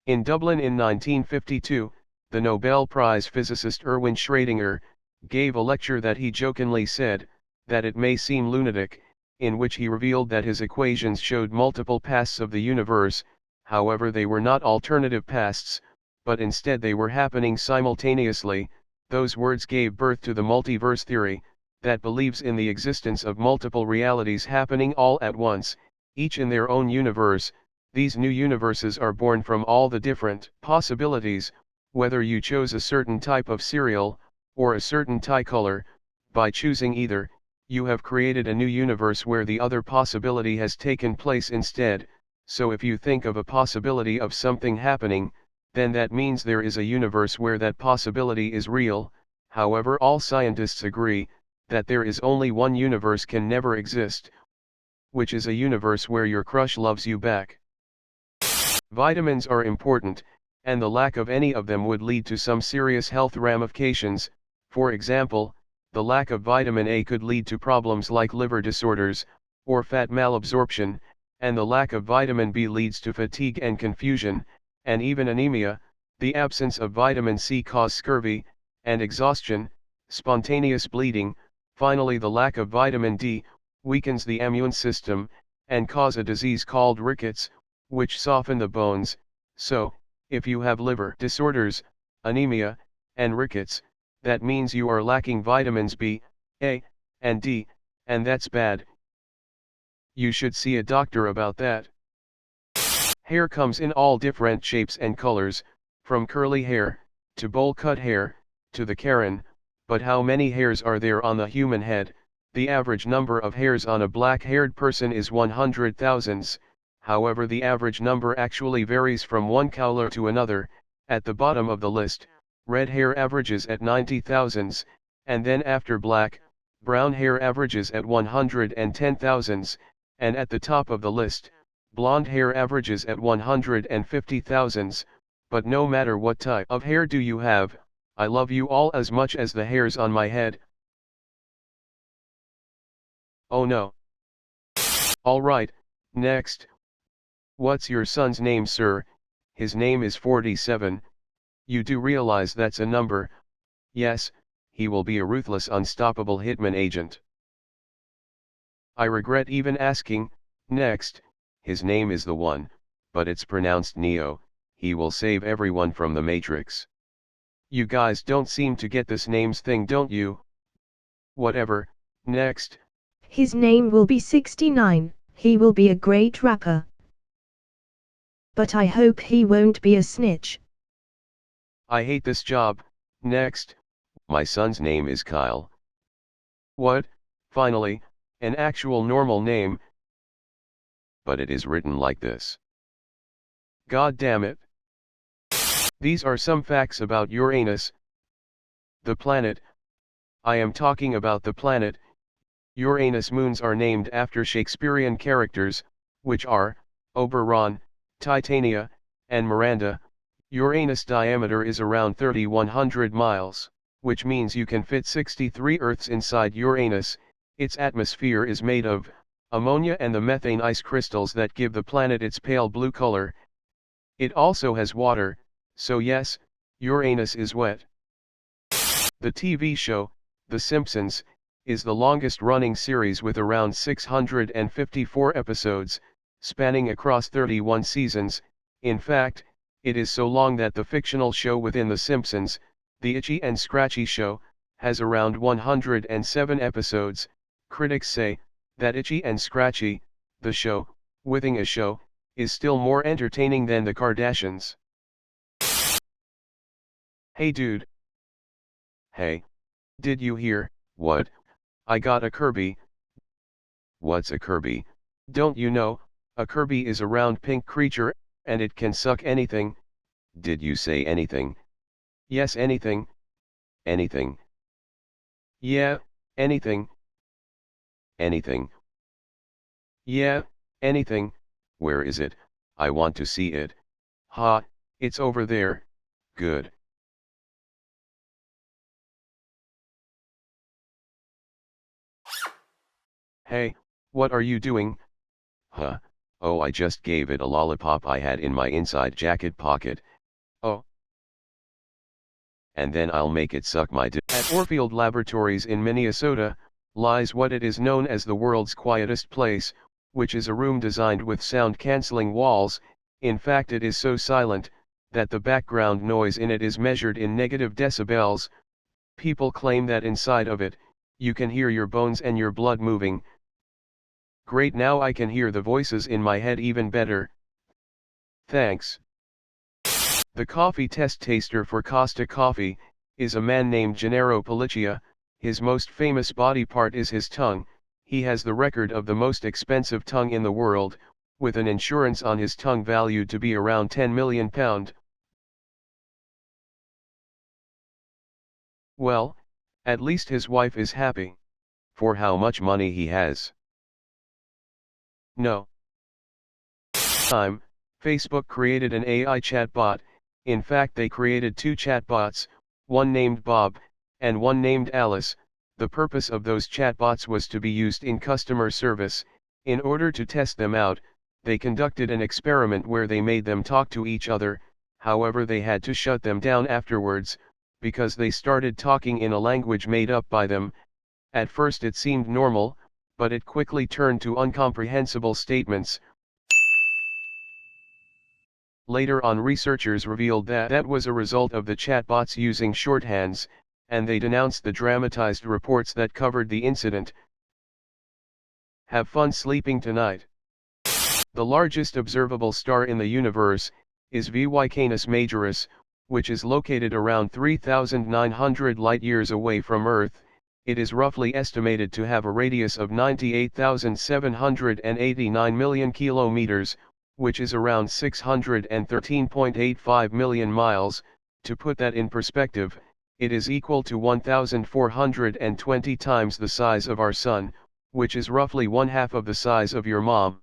In Dublin in 1952, the Nobel Prize physicist Erwin Schrödinger gave a lecture that he jokingly said that it may seem lunatic, in which he revealed that his equations showed multiple pasts of the universe. However, they were not alternative pasts, but instead they were happening simultaneously. Those words gave birth to the multiverse theory, that believes in the existence of multiple realities happening all at once, each in their own universe. These new universes are born from all the different possibilities, whether you chose a certain type of cereal, or a certain tie color. By choosing either, you have created a new universe where the other possibility has taken place instead. So if you think of a possibility of something happening, then that means there is a universe where that possibility is real. However, all scientists agree that there is only one universe can never exist, which is a universe where your crush loves you back. Vitamins are important, and the lack of any of them would lead to some serious health ramifications. For example, the lack of vitamin A could lead to problems like liver disorders, or fat malabsorption, and the lack of vitamin B leads to fatigue and confusion, and even anemia. The absence of vitamin C causes scurvy, and exhaustion, spontaneous bleeding. Finally, the lack of vitamin D weakens the immune system, and cause a disease called rickets, which soften the bones. So, if you have liver disorders, anemia, and rickets, that means you are lacking vitamins B, A, and D, and that's bad. You should see a doctor about that. Hair comes in all different shapes and colors, from curly hair, to bowl cut hair, to the Karen. But how many hairs are there on the human head? The average number of hairs on a black-haired person is 100,000. However, the average number actually varies from one color to another. At the bottom of the list, red hair averages at 90,000, and then after black, brown hair averages at 110,000, and at the top of the list, blonde hair averages at 150,000. But no matter what type of hair do you have, I love you all as much as the hairs on my head. Oh no. Alright, next. What's your son's name, sir? His name is 47. You do realize that's a number? Yes, he will be a ruthless, unstoppable hitman agent. I regret even asking. Next. His name is the One, but it's pronounced Neo. He will save everyone from the Matrix. You guys don't seem to get this names thing, don't you? Whatever. Next. His name will be 69. He will be a great rapper. But I hope he won't be a snitch. I hate this job. Next. My son's name is Kyle. What? Finally, an actual normal name. But it is written like this. God damn it. These are some facts about Uranus, the planet. I am talking about the planet. Uranus moons are named after Shakespearean characters, which are Oberon, Titania, and Miranda. Uranus' diameter is around 3,100 miles, which means you can fit 63 Earths inside Uranus. Its atmosphere is made of ammonia and the methane ice crystals that give the planet its pale blue color. It also has water, so yes, Uranus is wet. The TV show, The Simpsons, is the longest-running series with around 654 episodes, spanning across 31 seasons. In fact, it is so long that the fictional show within The Simpsons, The Itchy and Scratchy Show, has around 107 episodes. Critics say that Itchy and Scratchy, the show, within a show, is still more entertaining than The Kardashians. Hey dude. Hey. Did you hear? What? I got a Kirby. What's a Kirby? Don't you know? A Kirby is a round pink creature, and it can suck anything. Did you say anything? Yes, anything. Anything. Yeah, anything. Anything. Yeah, anything. Where is it? I want to see it. Ha, it's over there. Good. Hey, what are you doing? Huh? Oh, I just gave it a lollipop I had in my inside jacket pocket. Oh. And then I'll make it suck my dick. At Orfield Laboratories in Minnesota, lies what it is known as the world's quietest place, which is a room designed with sound-canceling walls. In fact, it is so silent, that the background noise in it is measured in negative decibels. People claim that inside of it, you can hear your bones and your blood moving. Great, now I can hear the voices in my head even better. Thanks. The coffee test taster for Costa Coffee is a man named Gennaro Pelliccia. His most famous body part is his tongue. He has the record of the most expensive tongue in the world, with an insurance on his tongue valued to be around £10 million. Well, at least his wife is happy. For how much money he has. No. Time, Facebook created an AI chatbot. In fact, they created two chatbots, one named Bob, and one named Alice. The purpose of those chatbots was to be used in customer service. In order to test them out, they conducted an experiment where they made them talk to each other. However, they had to shut them down afterwards, because they started talking in a language made up by them. At first it seemed normal, but it quickly turned to incomprehensible statements. Later on, researchers revealed that that was a result of the chatbots using shorthands, and they denounced the dramatized reports that covered the incident. Have fun sleeping tonight. The largest observable star in the universe is Canis Majoris, which is located around 3,900 light-years away from Earth. It is roughly estimated to have a radius of 98,789 million kilometers, which is around 613.85 million miles. To put that in perspective, it is equal to 1,420 times the size of our Sun, which is roughly one half of the size of your mom.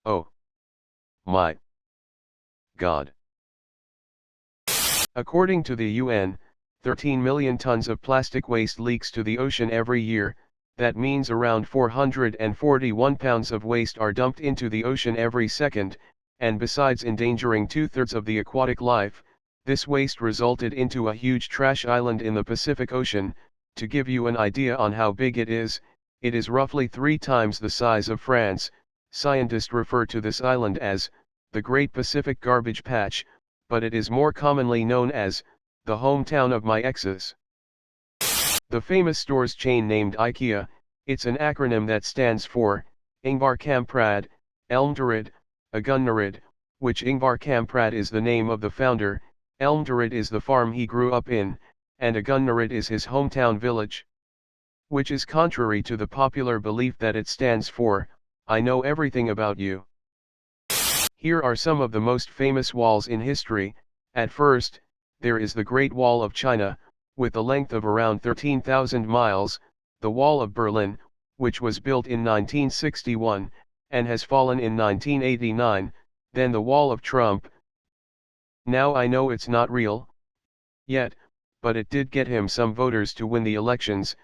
Oh. My God. According to the UN, 13 million tons of plastic waste leaks to the ocean every year. That means around 441 pounds of waste are dumped into the ocean every second, and besides endangering 2/3 of the aquatic life, this waste resulted into a huge trash island in the Pacific Ocean. To give you an idea on how big it is roughly 3 times the size of France. Scientists refer to this island as the Great Pacific Garbage Patch, but it is more commonly known as the hometown of my exes. The famous stores chain named IKEA, it's an acronym that stands for Ingvar Kamprad, Elmderud, Agunnerud, which Ingvar Kamprad is the name of the founder, Elmderud is the farm he grew up in, and Agunnerud is his hometown village. Which is contrary to the popular belief that it stands for, I know everything about you. Here are some of the most famous walls in history. At first, there is the Great Wall of China, with a length of around 13,000 miles, the Wall of Berlin, which was built in 1961, and has fallen in 1989, then the Wall of Trump. Now I know it's not real yet, but it did get him some voters to win the elections.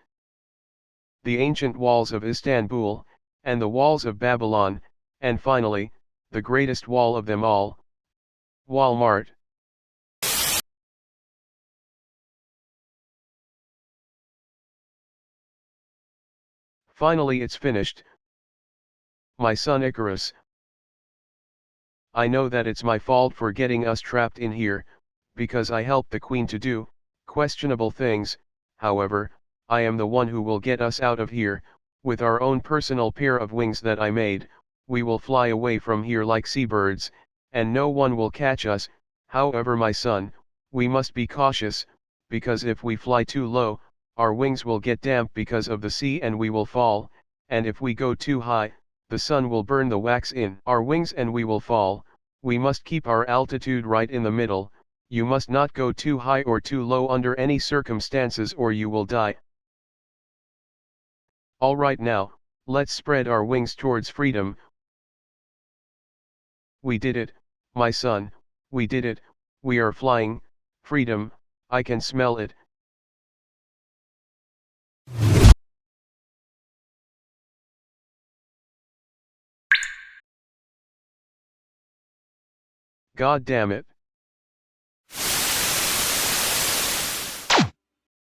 The ancient walls of Istanbul, and the walls of Babylon, and finally, the greatest wall of them all, Walmart. Finally it's finished. My son Icarus. I know that it's my fault for getting us trapped in here, because I helped the Queen to do questionable things. However, I am the one who will get us out of here. With our own personal pair of wings that I made, we will fly away from here like seabirds, and no one will catch us. However, my son, we must be cautious, because if we fly too low, our wings will get damp because of the sea and we will fall, and if we go too high, the sun will burn the wax in our wings and we will fall. We must keep our altitude right in the middle. You must not go too high or too low under any circumstances or you will die. Alright now, let's spread our wings towards freedom. We did it, my son, we did it, we are flying, freedom, I can smell it. God damn it.